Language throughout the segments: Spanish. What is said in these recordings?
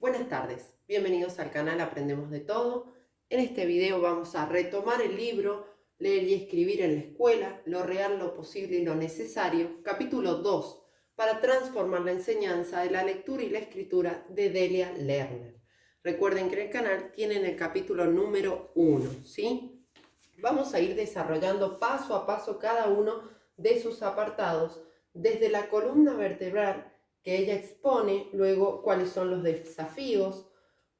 Buenas tardes, bienvenidos al canal Aprendemos de Todo. En este video vamos a retomar el libro Leer y escribir en la escuela, lo real, lo posible y lo necesario, capítulo 2, para transformar la enseñanza de la lectura y la escritura de Delia Lerner. Recuerden que en el canal tienen el capítulo número 1, ¿sí? Vamos a ir desarrollando paso a paso cada uno de sus apartados desde la columna vertebral que ella expone, luego cuáles son los desafíos,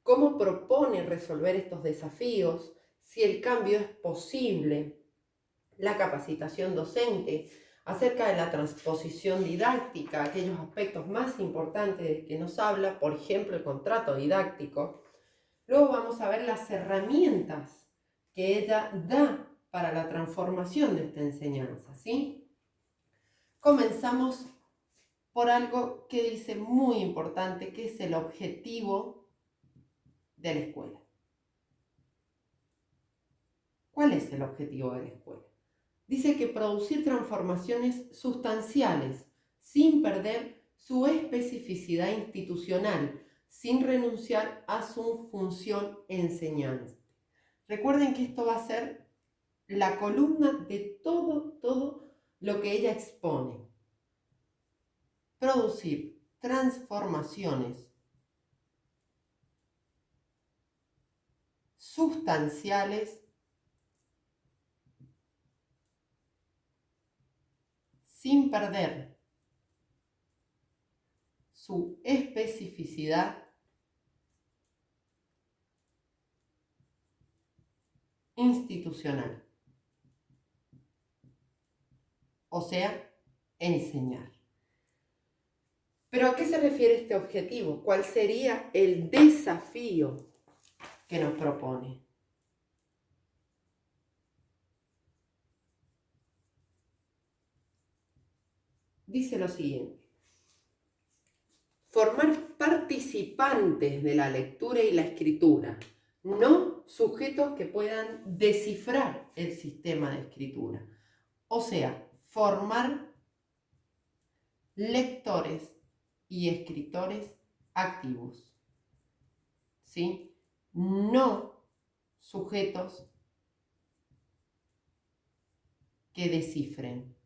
cómo propone resolver estos desafíos, si el cambio es posible, la capacitación docente, acerca de la transposición didáctica, aquellos aspectos más importantes que nos habla, por ejemplo, el contrato didáctico. Luego vamos a ver las herramientas que ella da para la transformación de esta enseñanza, ¿sí? Comenzamos por algo que dice muy importante, que es el objetivo de la escuela. ¿Cuál es el objetivo de la escuela? Dice que producir transformaciones sustanciales sin perder su especificidad institucional, sin renunciar a su función enseñante. Recuerden que esto va a ser la columna de todo lo que ella expone. Producir transformaciones sustanciales sin perder su especificidad institucional, o sea, enseñar. ¿Pero a qué se refiere este objetivo? ¿Cuál sería el desafío que nos propone? Dice lo siguiente: formar participantes de la lectura y la escritura, no sujetos que puedan descifrar el sistema de escritura. O sea, formar lectores y escritores activos, ¿sí? No sujetos que descifren.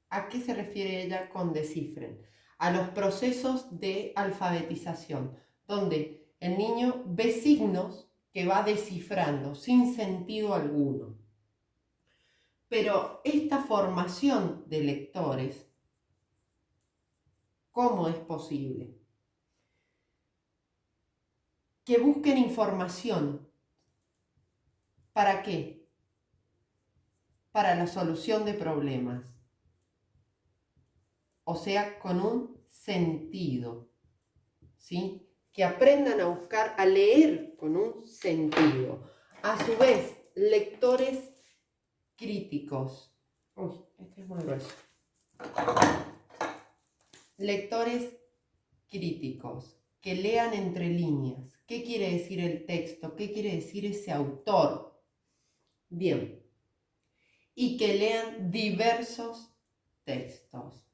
¿A qué se refiere ella con descifren? A los procesos de alfabetización, donde el niño ve signos que va descifrando sin sentido alguno. Pero esta formación de lectores, ¿cómo es posible? Que busquen información. ¿Para qué? Para la solución de problemas. O sea, con un sentido, ¿sí? Que aprendan a buscar, a leer con un sentido. A su vez, lectores críticos. Uy, este es muy grueso. Lectores críticos, que lean entre líneas. ¿Qué quiere decir el texto? ¿Qué quiere decir ese autor? Bien. Y que lean diversos textos.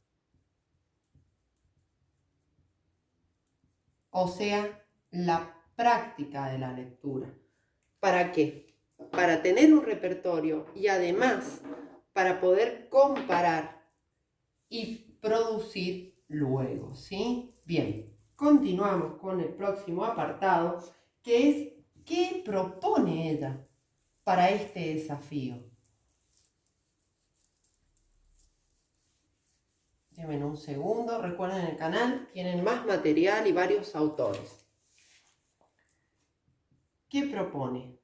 O sea, la práctica de la lectura. ¿Para qué? Para tener un repertorio y además para poder comparar y producir luego, ¿sí? Bien, continuamos con el próximo apartado, que es ¿qué propone ella para este desafío? Denme un segundo, recuerden el canal, tienen más material y varios autores. ¿Qué propone?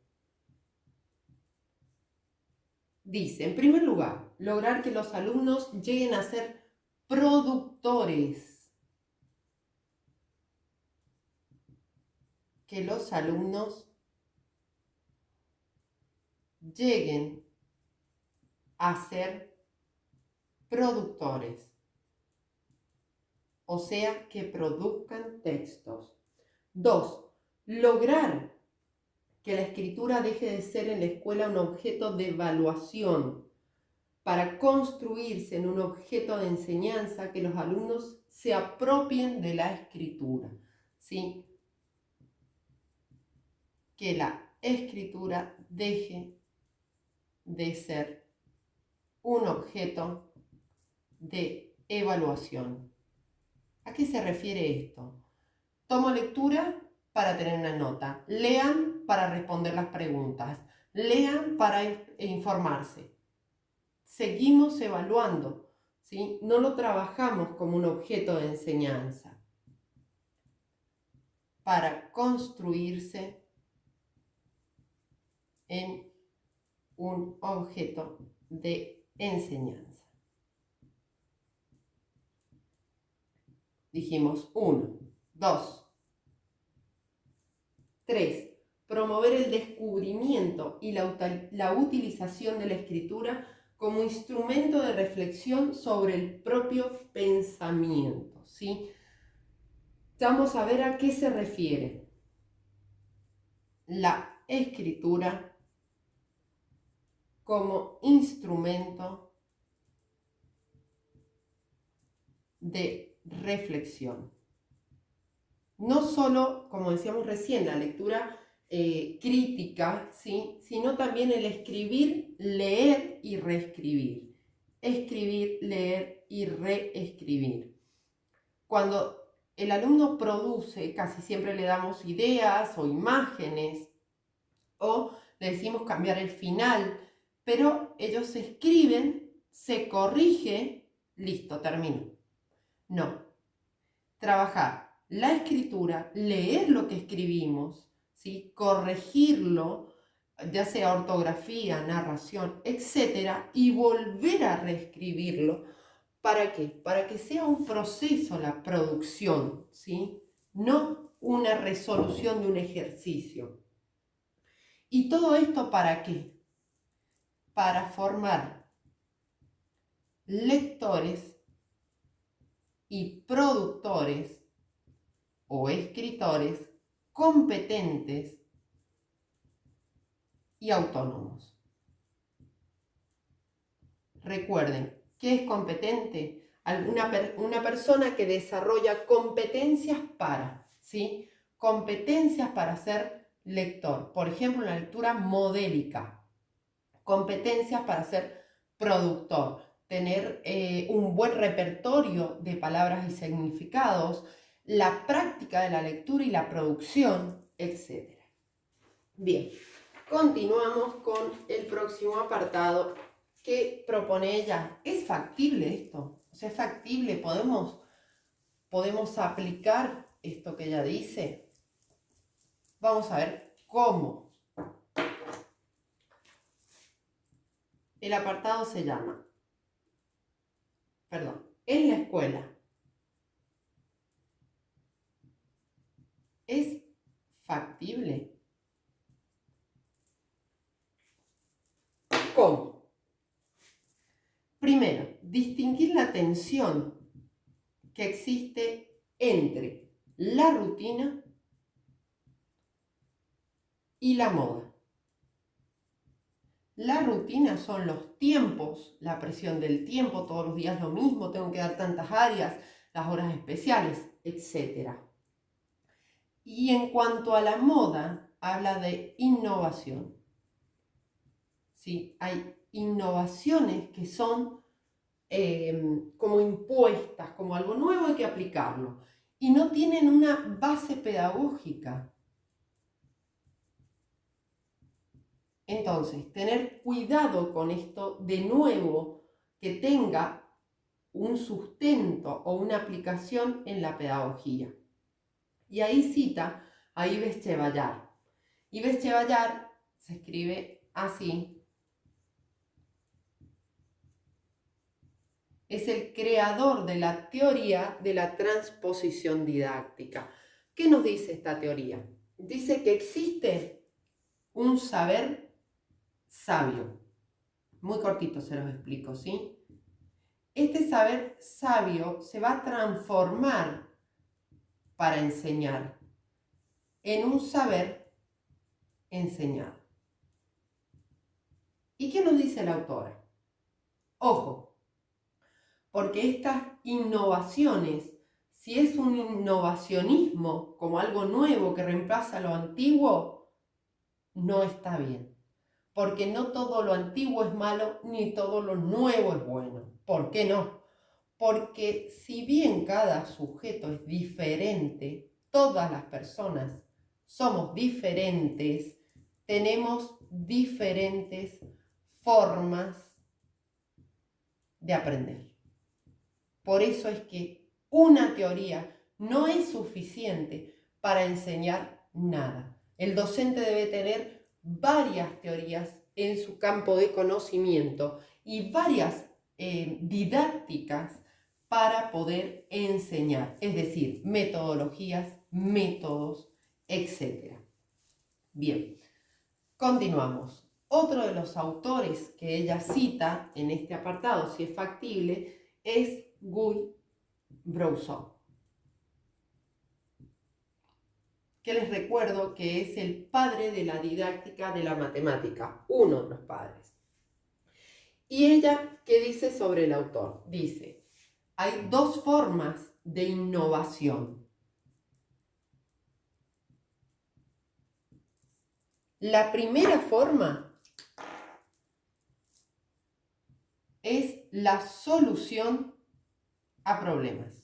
Dice, en primer lugar, lograr que los alumnos lleguen a ser productores. Que los alumnos lleguen a ser productores. O sea, que produzcan textos. 2. Lograr que la escritura deje de ser en la escuela un objeto de evaluación para construirse en un objeto de enseñanza, que los alumnos se apropien de la escritura. ¿sí? Que la escritura deje de ser un objeto de evaluación. ¿A qué se refiere esto? Tomo lectura para tener una nota, lean para responder las preguntas, lean para informarse. Seguimos evaluando, ¿sí? No lo trabajamos como un objeto de enseñanza para construirse en un objeto de enseñanza. Dijimos 1, 2, 3. Promover el descubrimiento y la utilización de la escritura como instrumento de reflexión sobre el propio pensamiento, ¿sí? Vamos a ver a qué se refiere la escritura como instrumento de reflexión. No solo, como decíamos recién, la lectura crítica, ¿sí? Sino también el escribir, leer y reescribir. Escribir, leer y reescribir. Cuando el alumno produce, casi siempre le damos ideas o imágenes o le decimos cambiar el final, pero ellos escriben, se corrige, listo, termino. No. Trabajar la escritura, leer lo que escribimos, ¿sí? Corregirlo, ya sea ortografía, narración, etc. Y volver a reescribirlo. ¿Para qué? Para que sea un proceso la producción, ¿sí? No una resolución de un ejercicio. ¿Y todo esto para qué? Para formar lectores y productores o escritores competentes y autónomos. Recuerden, ¿qué es competente? Una persona que desarrolla competencias para, ¿sí? Competencias para ser lector. Por ejemplo, la lectura modélica. Competencias para ser productor. Tener un buen repertorio de palabras y significados. La práctica de la lectura y la producción, etc. Bien, continuamos con el próximo apartado que propone ella. ¿Es factible esto? O sea, ¿es factible? ¿Podemos aplicar esto que ella dice? Vamos a ver cómo. El apartado se llama, en la escuela. ¿Es factible? ¿Cómo? Primero, distinguir la tensión que existe entre la rutina y la moda. La rutina son los tiempos, la presión del tiempo, todos los días lo mismo, tengo que dar tantas áreas, las horas especiales, etc. Y en cuanto a la moda, habla de innovación. ¿Sí? Hay innovaciones que son como impuestas, como algo nuevo, hay que aplicarlo. Y no tienen una base pedagógica. Entonces, tener cuidado con esto de nuevo, que tenga un sustento o una aplicación en la pedagogía. Y ahí cita a Ives Chevallar. Ives Chevallar se escribe así. Es el creador de la teoría de la transposición didáctica. ¿Qué nos dice esta teoría? Dice que existe un saber sabio. Muy cortito se los explico, ¿sí? Este saber sabio se va a transformar para enseñar en un saber enseñado. ¿Y qué nos dice la autora? Ojo, porque estas innovaciones Si es un innovacionismo, como algo nuevo que reemplaza lo antiguo, no está bien. Porque no todo lo antiguo es malo, ni todo lo nuevo es bueno. ¿Por qué no? Porque si bien cada sujeto es diferente, todas las personas somos diferentes, tenemos diferentes formas de aprender. Por eso es que una teoría no es suficiente para enseñar nada. El docente debe tener varias teorías en su campo de conocimiento y varias didácticas para poder enseñar, es decir, metodologías, métodos, etc. Bien, continuamos. Otro de los autores que ella cita en este apartado, si es factible, es Guy Brousseau, que les recuerdo que es el padre de la didáctica de la matemática, uno de los padres. Y ella, ¿qué dice sobre el autor? Dice, hay dos formas de innovación. La primera forma es la solución a problemas.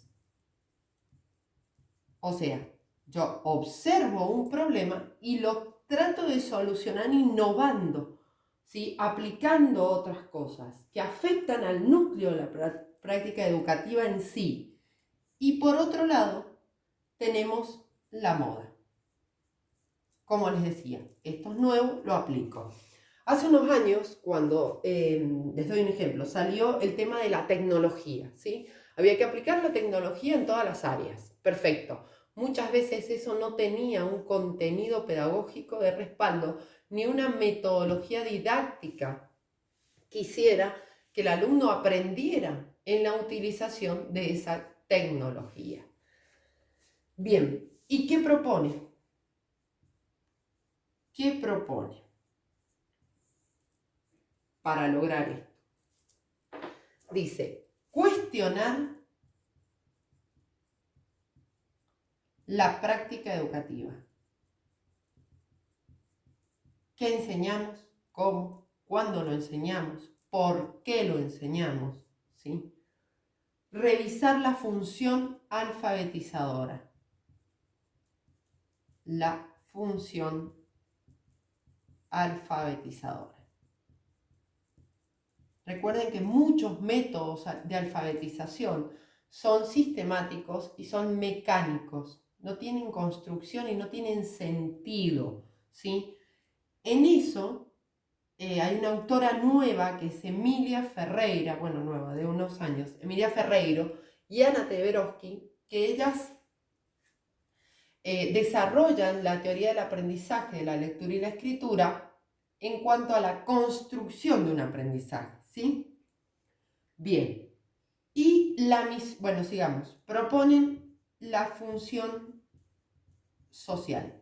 O sea, yo observo un problema y lo trato de solucionar innovando, ¿sí? Aplicando otras cosas que afectan al núcleo de la práctica educativa en sí. Y por otro lado, tenemos la moda. Como les decía, esto es nuevo, lo aplico. Hace unos años, cuando, les doy un ejemplo, salió el tema de la tecnología, ¿sí? Había que aplicar la tecnología en todas las áreas. Perfecto. Muchas veces eso no tenía un contenido pedagógico de respaldo, ni una metodología didáctica que hiciera que el alumno aprendiera en la utilización de esa tecnología. Bien, ¿y qué propone? ¿Qué propone para lograr esto? Dice, cuestionar la práctica educativa. ¿Qué enseñamos? ¿Cómo? ¿Cuándo lo enseñamos? ¿Por qué lo enseñamos? ¿Sí? Revisar la función alfabetizadora. La función alfabetizadora. Recuerden que muchos métodos de alfabetización son sistemáticos y son mecánicos. No tienen construcción y no tienen sentido, ¿sí? En eso hay una autora nueva que es Emilia Ferreira, bueno, nueva, de unos años, Emilia Ferreiro y Ana Teberovsky, que ellas desarrollan la teoría del aprendizaje de la lectura y la escritura en cuanto a la construcción de un aprendizaje, ¿sí? Bien, y bueno, sigamos, proponen la función social,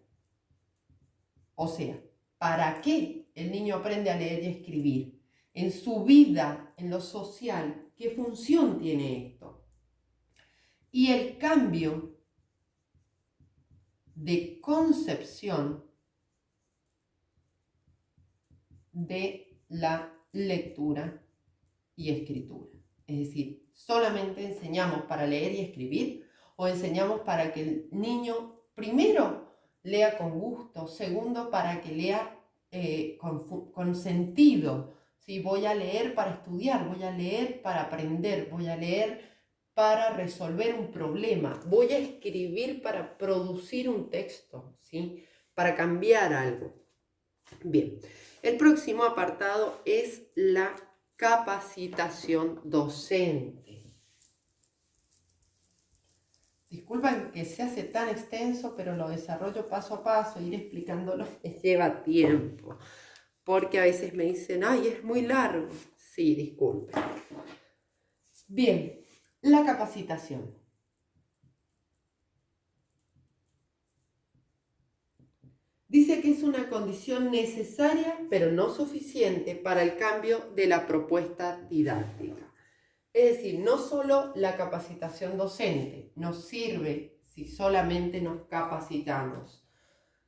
o sea, ¿para qué el niño aprende a leer y a escribir? En su vida, en lo social, ¿qué función tiene esto? Y el cambio de concepción de la lectura y escritura. Es decir, ¿solamente enseñamos para leer y escribir o enseñamos para que el niño, primero, lea con gusto, segundo, para que lea con sentido? ¿Sí? Voy a leer para estudiar, voy a leer para aprender, voy a leer para resolver un problema, voy a escribir para producir un texto, ¿sí? Para cambiar algo. Bien, el próximo apartado es la capacitación docente. Disculpen que se hace tan extenso, pero lo desarrollo paso a paso, ir explicándolo me lleva tiempo, porque a veces me dicen, ay, es muy largo. Sí, disculpen. Bien, la capacitación. Dice que es una condición necesaria, pero no suficiente para el cambio de la propuesta didáctica. Es decir, no solo la capacitación docente nos sirve si solamente nos capacitamos,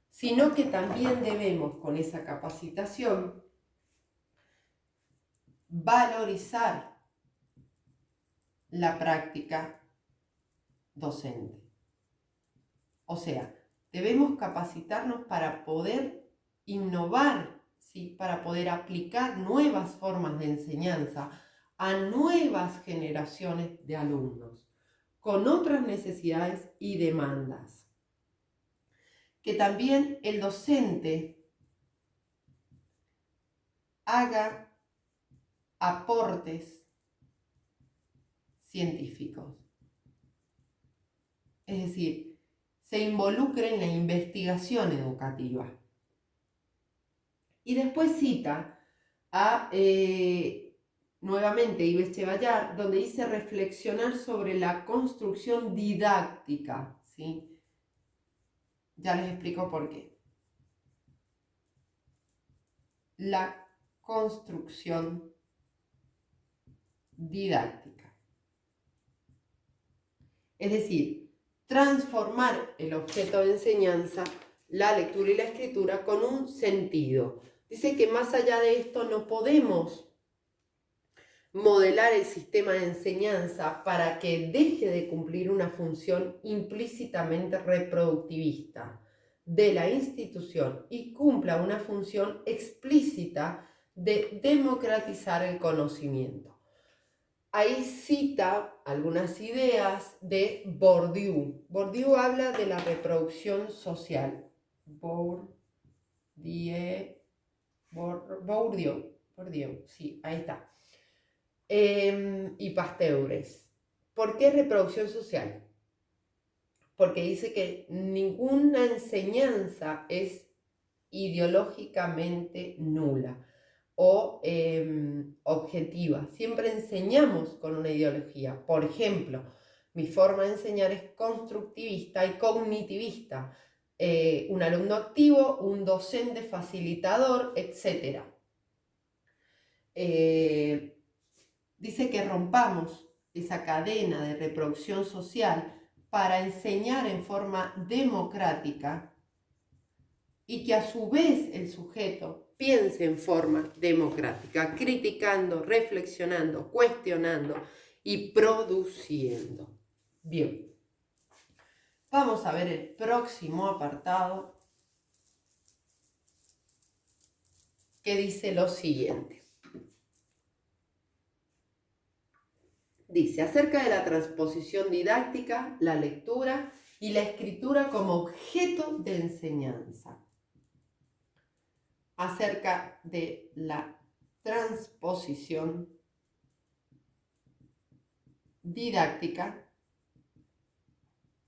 sino que también debemos con esa capacitación valorizar la práctica docente. O sea, debemos capacitarnos para poder innovar, ¿sí? Para poder aplicar nuevas formas de enseñanza a nuevas generaciones de alumnos con otras necesidades y demandas. Que también el docente haga aportes científicos. Es decir, se involucre en la investigación educativa. Y después cita a, nuevamente, Yves Chevallar, donde dice reflexionar sobre la construcción didáctica, ¿sí? Ya les explico por qué. La construcción didáctica. Es decir, transformar el objeto de enseñanza, la lectura y la escritura, con un sentido. Dice que más allá de esto no podemos modelar el sistema de enseñanza para que deje de cumplir una función implícitamente reproductivista de la institución y cumpla una función explícita de democratizar el conocimiento. Ahí cita algunas ideas de Bourdieu. Bourdieu habla de la reproducción social. Bourdieu, sí, ahí está. Y Pasteures. ¿Por qué reproducción social? Porque dice que ninguna enseñanza es ideológicamente nula o objetiva. Siempre enseñamos con una ideología. Por ejemplo, mi forma de enseñar es constructivista y cognitivista. Un alumno activo, un docente facilitador, etc. Dice que rompamos esa cadena de reproducción social para enseñar en forma democrática y que a su vez el sujeto piense en forma democrática, criticando, reflexionando, cuestionando y produciendo. Bien, vamos a ver el próximo apartado que dice lo siguiente. Dice, acerca de la transposición didáctica, la lectura y la escritura como objeto de enseñanza. Acerca de la transposición didáctica.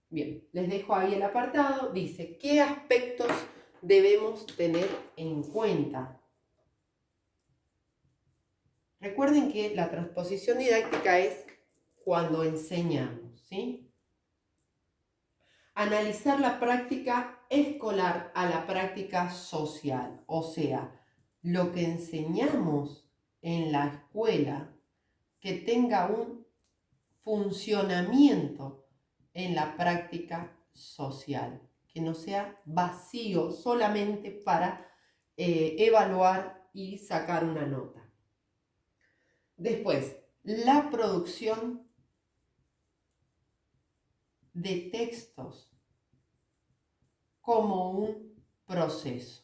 Bien, les dejo ahí el apartado. Dice, ¿qué aspectos debemos tener en cuenta? Recuerden que la transposición didáctica es cuando enseñamos, ¿sí? Analizar la práctica escolar a la práctica social, o sea, lo que enseñamos en la escuela que tenga un funcionamiento en la práctica social, que no sea vacío solamente para evaluar y sacar una nota. Después, la producción de textos como un proceso.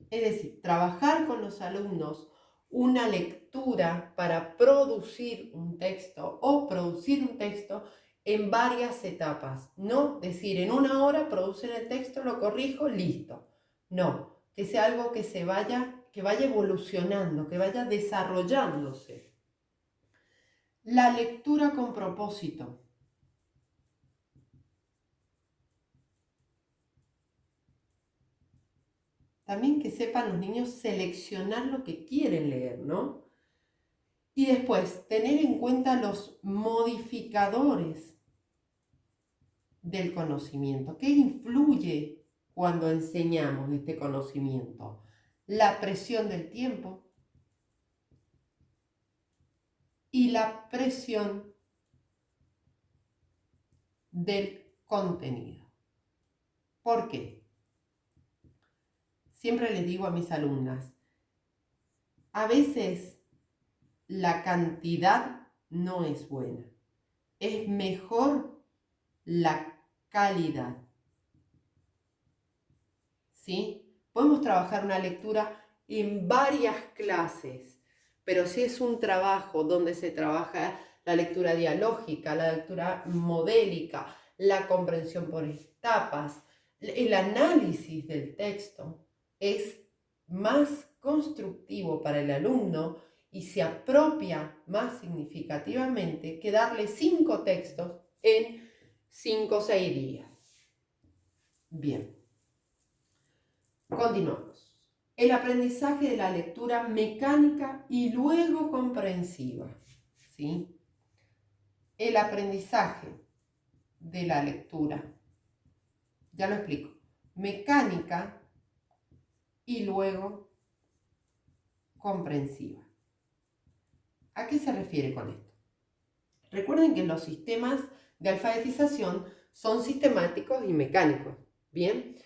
Es decir, trabajar con los alumnos una lectura para producir un texto o producir un texto en varias etapas. No decir, en una hora producen el texto, lo corrijo, listo. No, que sea algo que vaya evolucionando, que vaya desarrollándose. La lectura con propósito. También que sepan los niños seleccionar lo que quieren leer, ¿no? Y después, tener en cuenta los modificadores del conocimiento. ¿Qué influye cuando enseñamos este conocimiento? La presión del tiempo, y la presión del contenido. ¿Por qué? Siempre les digo a mis alumnas, a veces la cantidad no es buena, es mejor la calidad. ¿Sí? Podemos trabajar una lectura en varias clases, pero si es un trabajo donde se trabaja la lectura dialógica, la lectura modélica, la comprensión por etapas, el análisis del texto, es más constructivo para el alumno y se apropia más significativamente que darle 5 textos en 5 o 6 días. Bien. Continuamos. El aprendizaje de la lectura mecánica y luego comprensiva. ¿Sí? El aprendizaje de la lectura, ya lo explico, mecánica y luego comprensiva. ¿A qué se refiere con esto? Recuerden que los sistemas de alfabetización son sistemáticos y mecánicos. Bien,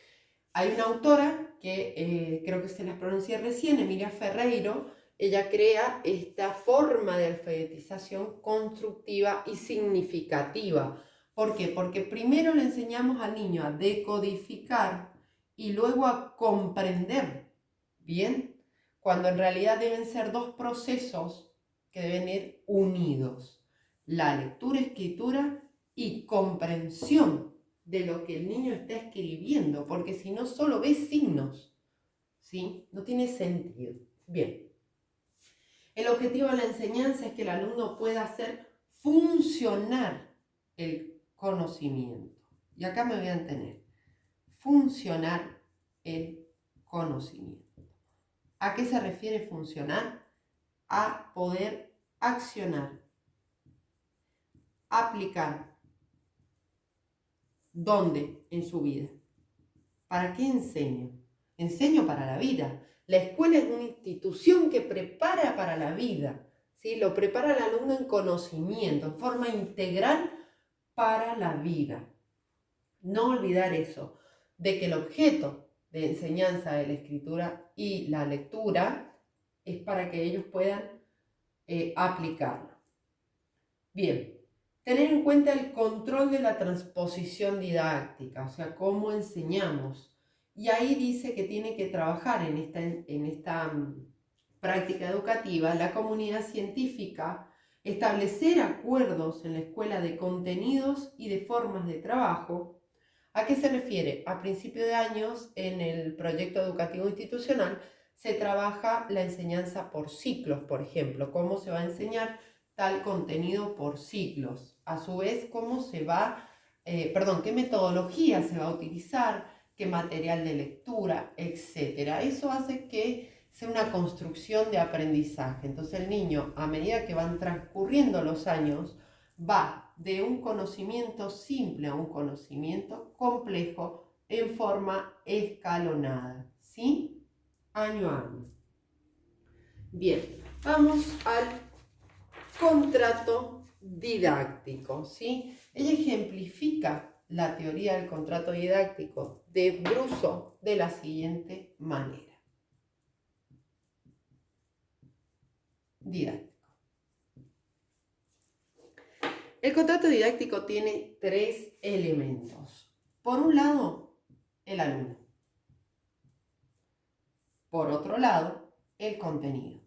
hay una autora que creo que se las pronuncié recién, Emilia Ferreiro. Ella crea esta forma de alfabetización constructiva y significativa. ¿Por qué? Porque primero le enseñamos al niño a decodificar y luego a comprender. ¿Bien? Cuando en realidad deben ser 2 procesos que deben ir unidos. La lectura, escritura y comprensión de lo que el niño está escribiendo, porque si no solo ve signos, ¿sí? No tiene sentido. Bien. El objetivo de la enseñanza es que el alumno pueda hacer funcionar el conocimiento. Y acá me voy a entender. Funcionar el conocimiento. ¿A qué se refiere funcionar? A poder accionar, aplicar. ¿Dónde? En su vida. ¿Para qué enseño? Enseño para la vida. La escuela es una institución que prepara para la vida, ¿sí? Lo prepara al alumno en conocimiento, en forma integral para la vida. No olvidar eso, de que el objeto de enseñanza de la escritura y la lectura es para que ellos puedan aplicarlo. Bien, tener en cuenta el control de la transposición didáctica, o sea, cómo enseñamos. Y ahí dice que tiene que trabajar en esta práctica educativa la comunidad científica, establecer acuerdos en la escuela de contenidos y de formas de trabajo. ¿A qué se refiere? A principio de años, en el proyecto educativo institucional, se trabaja la enseñanza por ciclos, por ejemplo, cómo se va a enseñar tal contenido por ciclos. A su vez, qué metodología se va a utilizar, qué material de lectura, etc. Eso hace que sea una construcción de aprendizaje. Entonces el niño, a medida que van transcurriendo los años, va de un conocimiento simple a un conocimiento complejo en forma escalonada, ¿sí? Año a año. Bien, vamos al contrato didáctico, ¿sí? Ella ejemplifica la teoría del contrato didáctico de Bruso de la siguiente manera. Didáctico. El contrato didáctico tiene 3 elementos. Por un lado, el alumno. Por otro lado, el contenido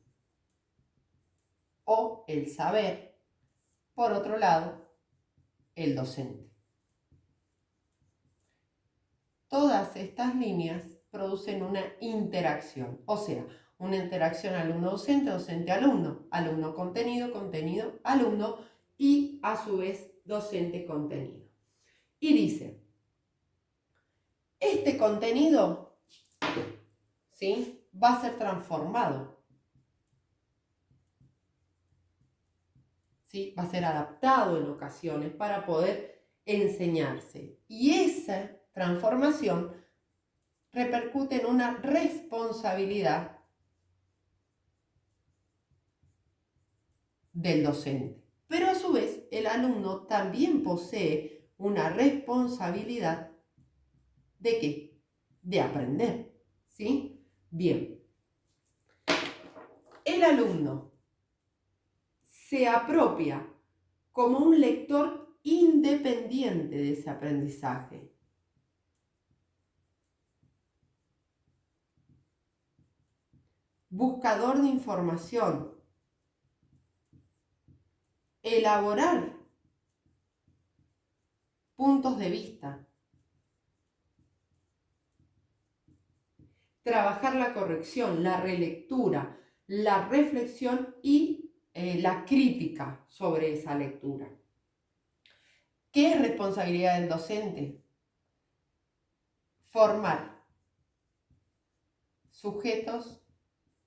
o el saber. Por otro lado, el docente. Todas estas líneas producen una interacción, o sea, una interacción alumno-docente, docente-alumno, alumno-contenido, contenido-alumno y a su vez docente-contenido. Y dice, este contenido, ¿sí?, va a ser transformado, ¿sí?, va a ser adaptado en ocasiones para poder enseñarse. Y esa transformación repercute en una responsabilidad del docente. Pero a su vez, el alumno también posee una responsabilidad ¿de qué? De aprender, ¿sí? Bien. El alumno se apropia como un lector independiente de ese aprendizaje. Buscador de información. Elaborar puntos de vista. Trabajar la corrección, la relectura, la reflexión y la crítica sobre esa lectura. ¿Qué es responsabilidad del docente? Formar sujetos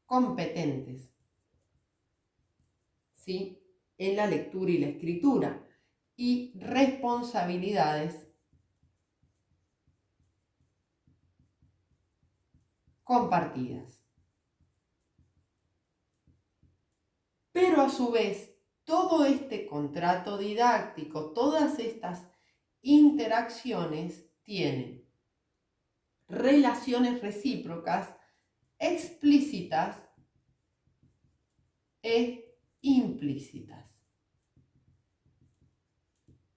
competentes, ¿sí? En la lectura y la escritura, y responsabilidades compartidas. Pero a su vez, todo este contrato didáctico, todas estas interacciones tienen relaciones recíprocas explícitas e implícitas.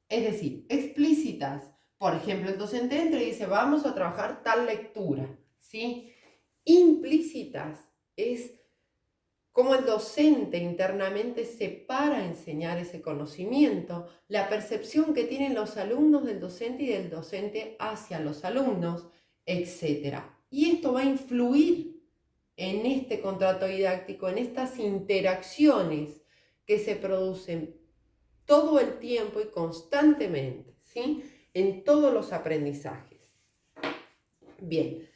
Es decir, explícitas, por ejemplo, el docente entra y dice, vamos a trabajar tal lectura, ¿sí? Implícitas es cómo el docente internamente se para a enseñar ese conocimiento, la percepción que tienen los alumnos del docente y del docente hacia los alumnos, etc. Y esto va a influir en este contrato didáctico, en estas interacciones que se producen todo el tiempo y constantemente, ¿sí? En todos los aprendizajes. Bien,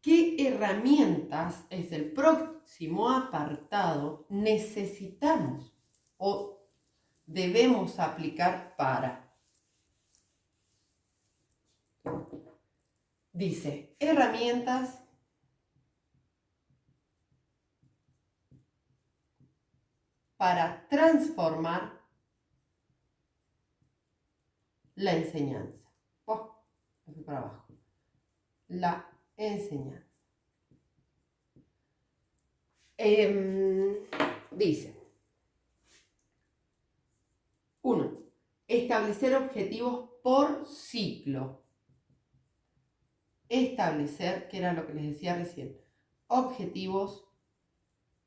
¿qué herramientas es el próximo apartado necesitamos o debemos aplicar para? Dice, herramientas para transformar la enseñanza. Aquí para abajo. La enseñanza. Dice, 1. Establecer objetivos por ciclo. Establecer, que era lo que les decía recién, objetivos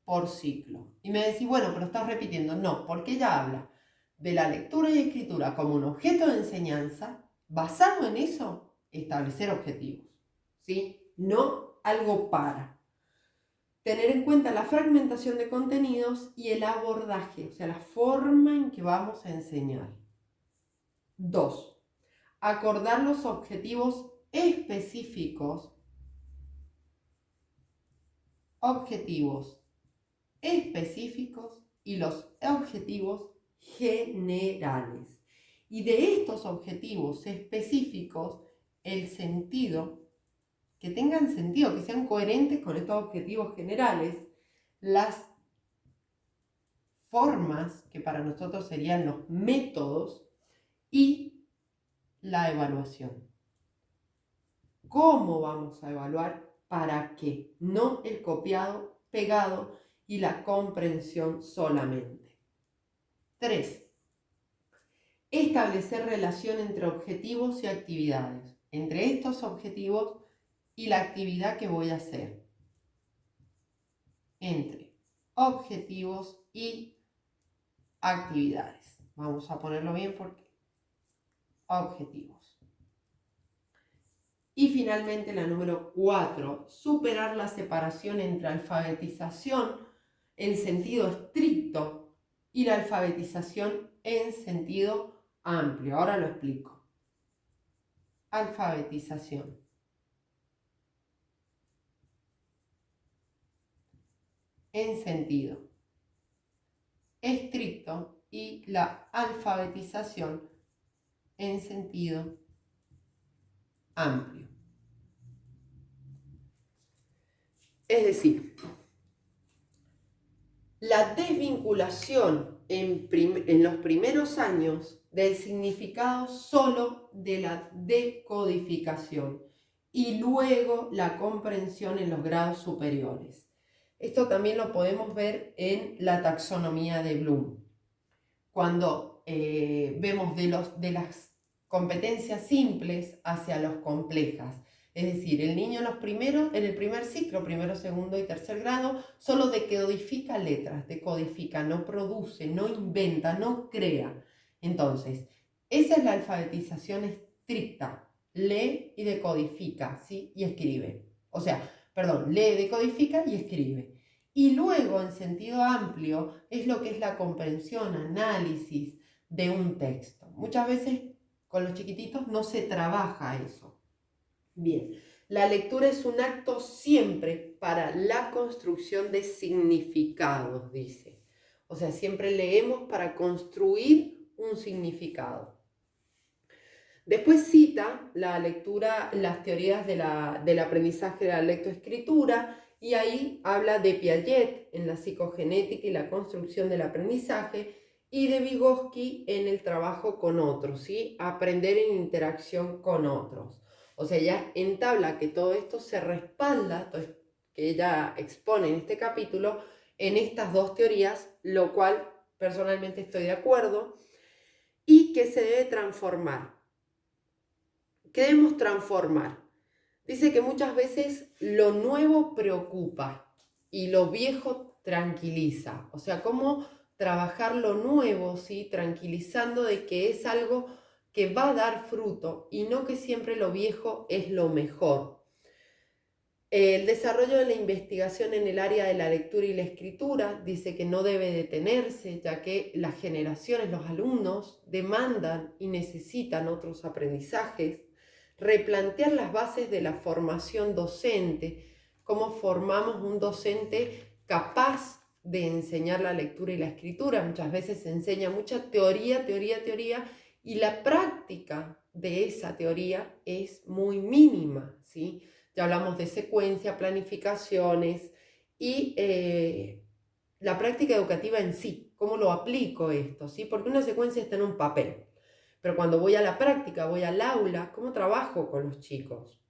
por ciclo. Y me decís, bueno, pero estás repitiendo. No, porque ella habla de la lectura y escritura como un objeto de enseñanza, basado en eso, establecer objetivos, ¿sí? No algo para. Tener en cuenta la fragmentación de contenidos y el abordaje, o sea, la forma en que vamos a enseñar. 2. Acordar los objetivos específicos. Y los objetivos generales. Y de estos objetivos específicos, el sentido, que tengan sentido, que sean coherentes con estos objetivos generales, las formas, que para nosotros serían los métodos, y la evaluación. ¿Cómo vamos a evaluar? ¿Para qué? No el copiado, pegado y la comprensión solamente. 3. Establecer relación entre objetivos y actividades. Entre estos objetivos y la actividad que voy a hacer. Entre objetivos y actividades. Vamos a ponerlo bien porque objetivos. Y finalmente la número 4, superar la separación entre alfabetización en sentido estricto y la alfabetización en sentido amplio. Ahora lo explico. Alfabetización. En sentido estricto y la alfabetización en sentido amplio. Es decir, la desvinculación en los primeros años del significado solo de la decodificación y luego la comprensión en los grados superiores. Esto también lo podemos ver en la taxonomía de Bloom. Cuando vemos de las competencias simples hacia las complejas. Es decir, el niño en el primer ciclo, primero, segundo y tercer grado, solo decodifica letras, decodifica, no produce, no inventa, no crea. Entonces, esa es la alfabetización estricta. Lee y decodifica, ¿sí? Y escribe. O sea, perdón, lee, decodifica y escribe. Y luego, en sentido amplio, es lo que es la comprensión, análisis de un texto. Muchas veces con los chiquititos no se trabaja eso. Bien, la lectura es un acto siempre para la construcción de significados, dice. O sea, siempre leemos para construir un significado. Después cita la lectura, las teorías del aprendizaje de la lectoescritura, y ahí habla de Piaget en la psicogenética y la construcción del aprendizaje, y de Vygotsky en el trabajo con otros, ¿sí? Aprender en interacción con otros. O sea, ella entabla que todo esto se respalda, que ella expone en este capítulo, en estas dos teorías, lo cual personalmente estoy de acuerdo, y que se debe transformar. ¿Qué debemos transformar? Dice que muchas veces lo nuevo preocupa y lo viejo tranquiliza. O sea, cómo trabajar lo nuevo, ¿sí? Tranquilizando de que es algo que va a dar fruto y no que siempre lo viejo es lo mejor. El desarrollo de la investigación en el área de la lectura y la escritura dice que no debe detenerse, ya que las generaciones, los alumnos, demandan y necesitan otros aprendizajes. Replantear las bases de la formación docente, cómo formamos un docente capaz de enseñar la lectura y la escritura. Muchas veces se enseña mucha teoría, y la práctica de esa teoría es muy mínima, ¿sí? Ya hablamos de secuencia, planificaciones y la práctica educativa en sí, cómo lo aplico esto, ¿sí? Porque una secuencia está en un papel. Pero cuando voy a la práctica, voy al aula, ¿cómo trabajo con los chicos?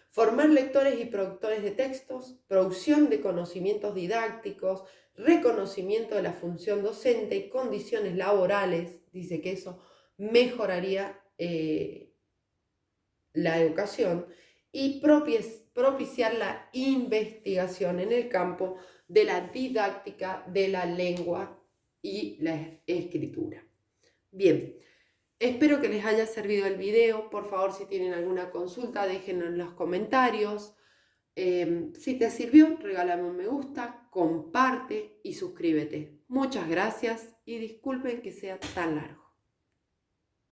Formar lectores y productores de textos, producción de conocimientos didácticos, reconocimiento de la función docente y condiciones laborales. Dice que eso mejoraría la educación y propiciar la investigación en el campo de la didáctica de la lengua y la escritura. Bien. Espero que les haya servido el video. Por favor, si tienen alguna consulta, déjenlo en los comentarios. Si te sirvió, regálame un me gusta, comparte y suscríbete. Muchas gracias y disculpen que sea tan largo.